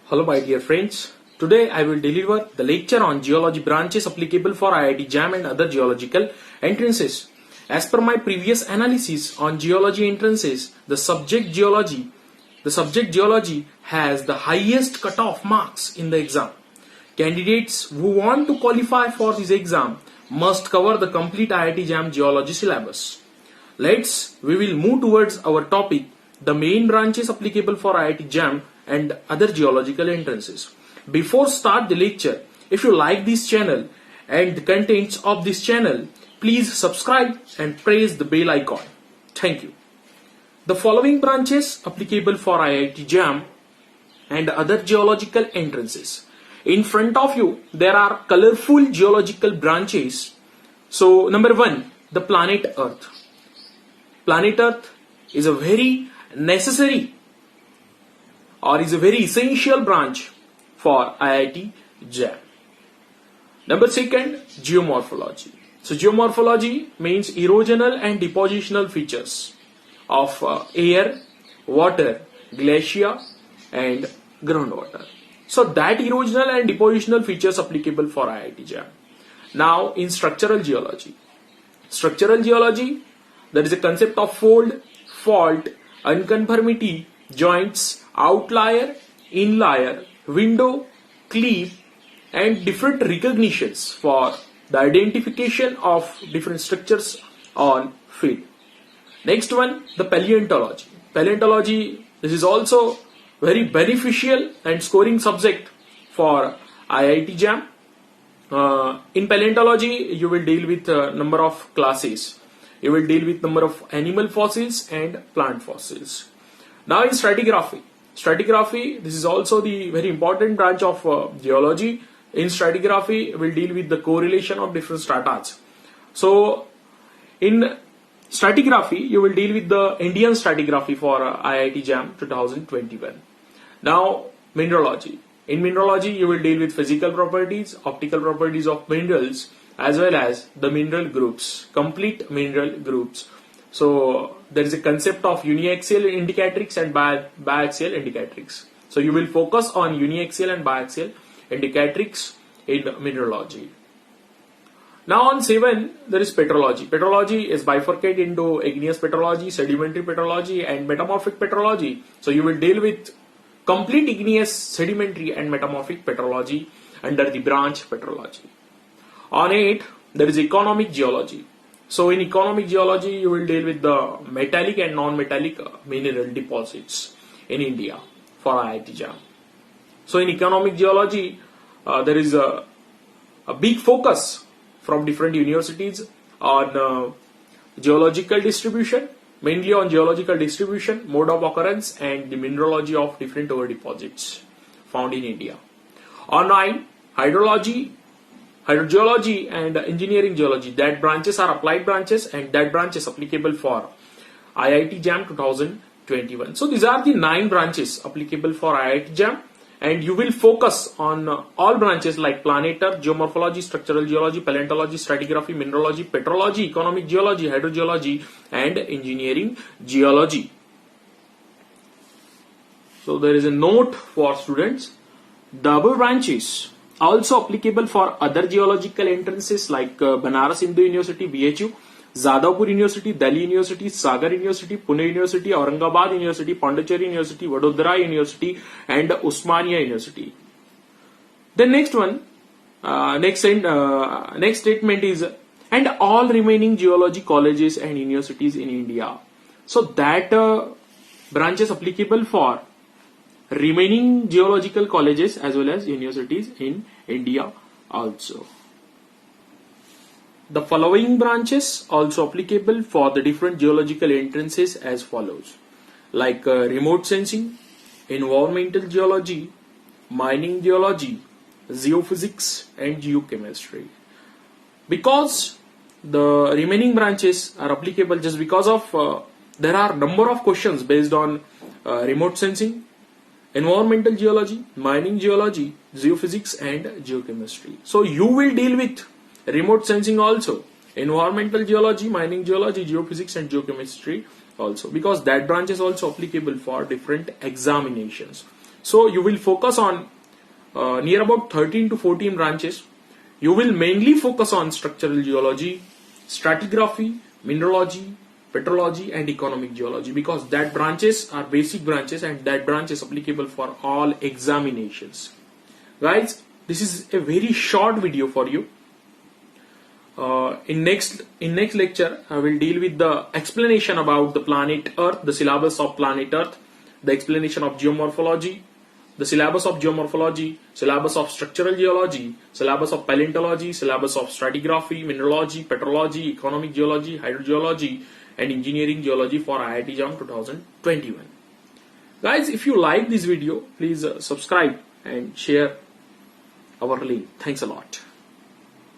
Hello my dear friends, today I will deliver the lecture on geology branches applicable for IIT JAM and other geological entrances. As per my previous analysis on geology entrances, the subject geology has the highest cutoff marks in the exam. Candidates who want to qualify for this exam must cover the complete IIT JAM geology syllabus. We will move towards our topic, the main branches applicable for IIT JAM and other geological entrances. Before start the lecture, if you like this channel and the contents of this channel, please subscribe and press the bell icon. Thank you. The following branches applicable for IIT JAM and other geological entrances. In front of you, there are colorful geological branches. So, number 1, the planet Earth. Planet Earth is a very necessary or is a very essential branch for IIT JAM. Number 2, geomorphology. So geomorphology means erosional and depositional features of air, water, glacier and groundwater. So that erosional and depositional features applicable for IIT JAM. Now in structural geology. Structural geology, there is a concept of fold, fault, unconformity, joints, outlier, inlier, window, cleave and different recognitions for the identification of different structures on field. Next one, the paleontology. Paleontology, this is also very beneficial and scoring subject for IIT JAM. In paleontology, you will deal with a number of classes. You will deal with number of animal fossils and plant fossils. Now in stratigraphy. Stratigraphy, this is also the very important branch of geology. In stratigraphy, we'll deal with the correlation of different stratas. So, in stratigraphy, you will deal with the Indian stratigraphy for IIT JAM 2021. Now, mineralogy. In mineralogy, you will deal with physical properties, optical properties of minerals, as well as the mineral groups, complete mineral groups. So there is a concept of uniaxial indicatrix and biaxial indicatrix. So you will focus on uniaxial and biaxial indicatrix in mineralogy. Now on 7, there is petrology. Petrology is bifurcated into igneous petrology, sedimentary petrology and metamorphic petrology. So you will deal with complete igneous, sedimentary and metamorphic petrology under the branch petrology. On 8, there is economic geology. So in economic geology, you will deal with the metallic and non-metallic mineral deposits in India for IIT JAM. So in economic geology, there is a big focus from different universities on geological distribution, mainly on geological distribution, mode of occurrence and the mineralogy of different ore deposits found in India. On 9, hydrology and engineering geology, that branches are applied branches and that branch is applicable for IIT JAM 2021. So these are the 9 branches applicable for IIT JAM and you will focus on all branches like planet Earth, geomorphology, structural geology, paleontology, stratigraphy, mineralogy, petrology, economic geology, hydrogeology and engineering geology. So there is a note for students. The above branches also applicable for other geological entrances like Banaras Hindu University, BHU, Jadavpur University, Delhi University, Sagar University, Pune University, Aurangabad University, Pondicherry University, Vadodara University and Osmania University. The next one, next statement is, and all remaining geology colleges and universities in India. So that branches applicable for remaining geological colleges as well as universities in India also. The following branches also applicable for the different geological entrances as follows, like remote sensing, environmental geology, mining geology, geophysics and geochemistry. Because the remaining branches are applicable just because of there are number of questions based on remote sensing, environmental geology, mining geology, geophysics and geochemistry. So you will deal with remote sensing also, environmental geology, mining geology, geophysics and geochemistry also, because that branch is also applicable for different examinations. So you will focus on near about 13 to 14 branches. You will mainly focus on structural geology, stratigraphy, mineralogy, petrology and economic geology, because that branches are basic branches and that branch is applicable for all examinations. Guys, this is a very short video for you. In next lecture, I will deal with the explanation about the planet Earth, the syllabus of planet Earth, the explanation of geomorphology, the syllabus of geomorphology, syllabus of structural geology, syllabus of paleontology, syllabus of stratigraphy, mineralogy, petrology, economic geology, hydrogeology, and engineering geology for IIT JAM 2021. Guys, if you like this video, please subscribe and share our link. Thanks a lot.